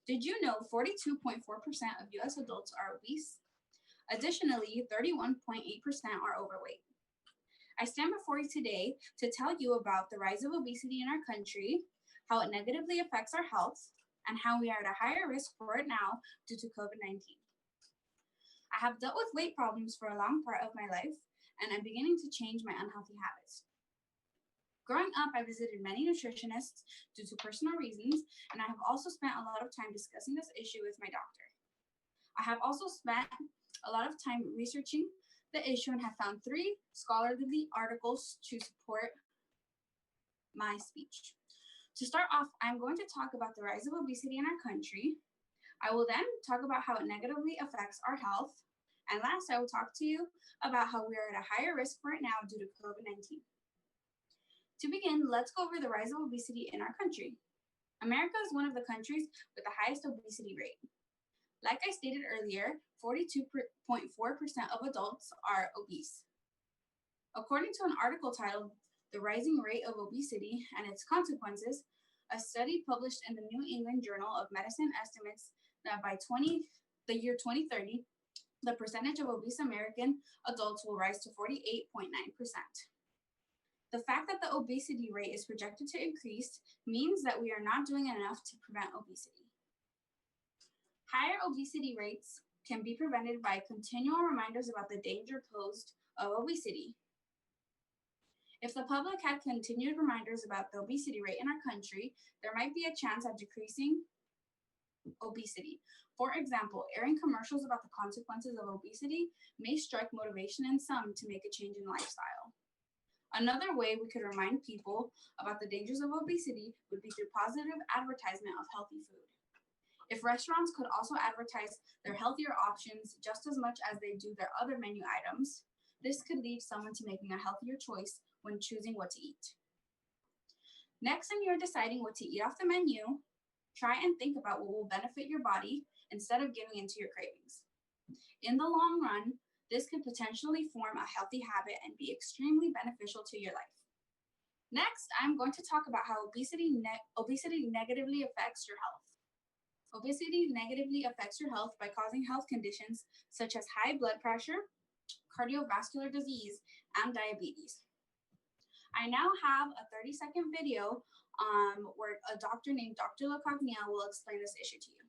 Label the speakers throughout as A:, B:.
A: Did you know 42.4% of US adults are obese? Additionally, 31.8% are overweight. I stand before you today to tell you about the rise of obesity in our country, how it negatively affects our health, and how we are at a higher risk for it now due to COVID-19. I have dealt with weight problems for a long part of my life, and I'm beginning to change my unhealthy habits. Growing up, I visited many nutritionists due to personal reasons, and I have also spent a lot of time discussing this issue with my doctor. I have also spent a lot of time researching the issue and have found 3 scholarly articles to support my speech. To start off, I'm going to talk about the rise of obesity in our country. I will then talk about how it negatively affects our health. And last, I will talk to you about how we are at a higher risk for it now due to COVID-19. To begin, let's go over the rise of obesity in our country. America is one of the countries with the highest obesity rate. Like I stated earlier, 42.4% of adults are obese. According to an article titled "The Rising Rate of Obesity and Its Consequences," a study published in the New England Journal of Medicine estimates that by the year 2030, the percentage of obese American adults will rise to 48.9%. The fact that the obesity rate is projected to increase means that we are not doing enough to prevent obesity. Higher obesity rates can be prevented by continual reminders about the danger posed of obesity. If the public had continued reminders about the obesity rate in our country, there might be a chance at decreasing obesity. For example, airing commercials about the consequences of obesity may strike motivation in some to make a change in lifestyle. Another way we could remind people about the dangers of obesity would be through positive advertisement of healthy food. If restaurants could also advertise their healthier options just as much as they do their other menu items, this could lead someone to making a healthier choice when choosing what to eat. Next, when you're deciding what to eat off the menu, try and think about what will benefit your body instead of giving into your cravings. In the long run, this could potentially form a healthy habit and be extremely beneficial to your life. Next, I'm going to talk about how obesity negatively affects your health. Obesity negatively affects your health by causing health conditions such as high blood pressure, cardiovascular disease, and diabetes. I now have a 30-second video where a doctor named Dr. Lacognia will explain this issue to you.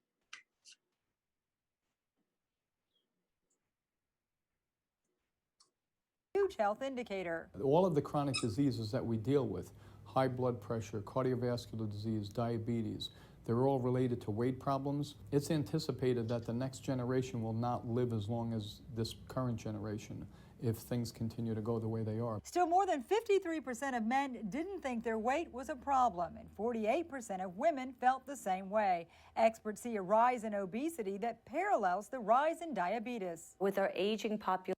B: Huge health indicator.
C: All of the chronic diseases that we deal with, high blood pressure, cardiovascular disease, diabetes, they're all related to weight problems. It's anticipated that the next generation will not live as long as this current generation if things continue to go the way they are.
B: Still, more than 53% of men didn't think their weight was a problem, and 48% of women felt the same way. Experts see a rise in obesity that parallels the rise in diabetes.
D: With our aging population,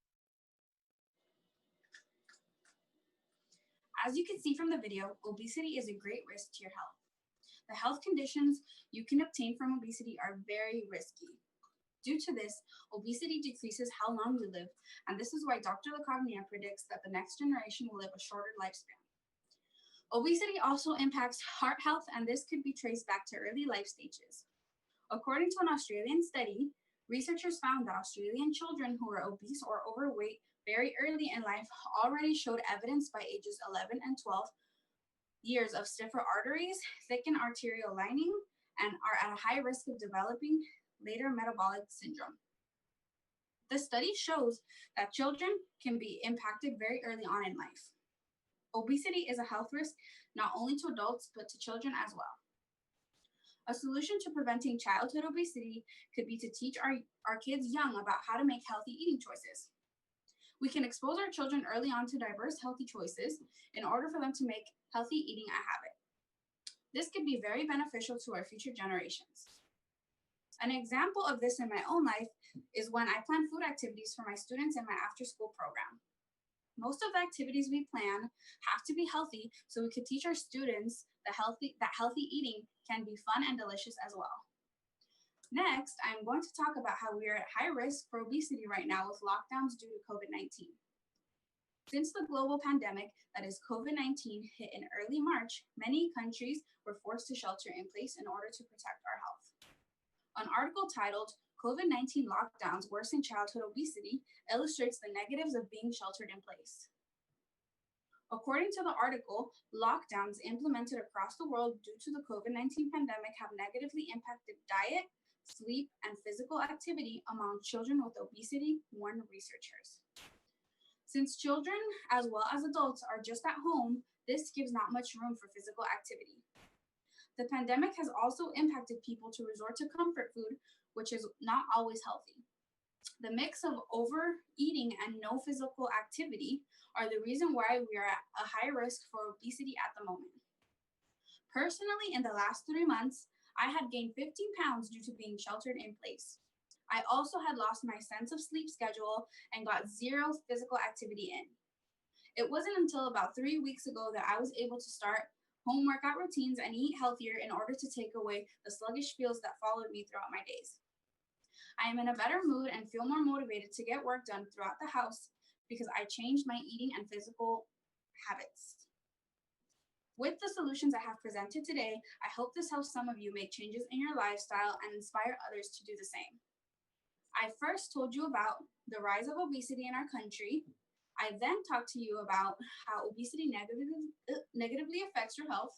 A: as you can see from the video, obesity is a great risk to your health. The health conditions you can obtain from obesity are very risky. Due to this, obesity decreases how long you live, and this is why Dr. Lacognia predicts that the next generation will live a shorter lifespan. Obesity also impacts heart health, and this could be traced back to early life stages. According to an Australian study, researchers found that Australian children who were obese or overweight very early in life already showed evidence by ages 11 and 12 years of stiffer arteries, thickened arterial lining, and are at a high risk of developing later metabolic syndrome. The study shows that children can be impacted very early on in life. Obesity is a health risk not only to adults, but to children as well. A solution to preventing childhood obesity could be to teach our kids young about how to make healthy eating choices. We can expose our children early on to diverse healthy choices in order for them to make healthy eating a habit. This could be very beneficial to our future generations. An example of this in my own life is when I plan food activities for my students in my after-school program. Most of the activities we plan have to be healthy, so we could teach our students that healthy eating can be fun and delicious as well. Next, I'm going to talk about how we are at high risk for obesity right now with lockdowns due to COVID-19. Since the global pandemic, that is COVID-19, hit in early March, many countries were forced to shelter in place in order to protect our health. An article titled COVID-19 Lockdowns Worsen Childhood Obesity illustrates the negatives of being sheltered in place. According to the article, lockdowns implemented across the world due to the COVID-19 pandemic have negatively impacted diet, sleep, and physical activity among children with obesity, warn researchers. Since children, as well as adults, are just at home, this gives not much room for physical activity. The pandemic has also impacted people to resort to comfort food, which is not always healthy. The mix of overeating and no physical activity are the reason why we are at a high risk for obesity at the moment. Personally, in the last 3 months, I had gained 15 pounds due to being sheltered in place. I also had lost my sense of sleep schedule and got zero physical activity in. It wasn't until about 3 weeks ago that I was able to start home workout routines and eat healthier in order to take away the sluggish feels that followed me throughout my days. I am in a better mood and feel more motivated to get work done throughout the house because I changed my eating and physical habits. With the solutions I have presented today, I hope this helps some of you make changes in your lifestyle and inspire others to do the same. I first told you about the rise of obesity in our country. I then talked to you about how obesity negatively affects your health.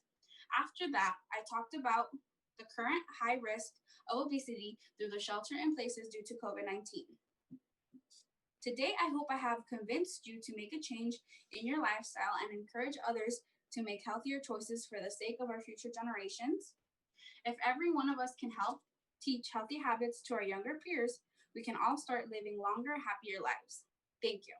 A: After that, I talked about the current high risk of obesity through the shelter in places due to COVID-19. Today, I hope I have convinced you to make a change in your lifestyle and encourage others to make healthier choices for the sake of our future generations. If every one of us can help teach healthy habits to our younger peers, we can all start living longer, happier lives. Thank you.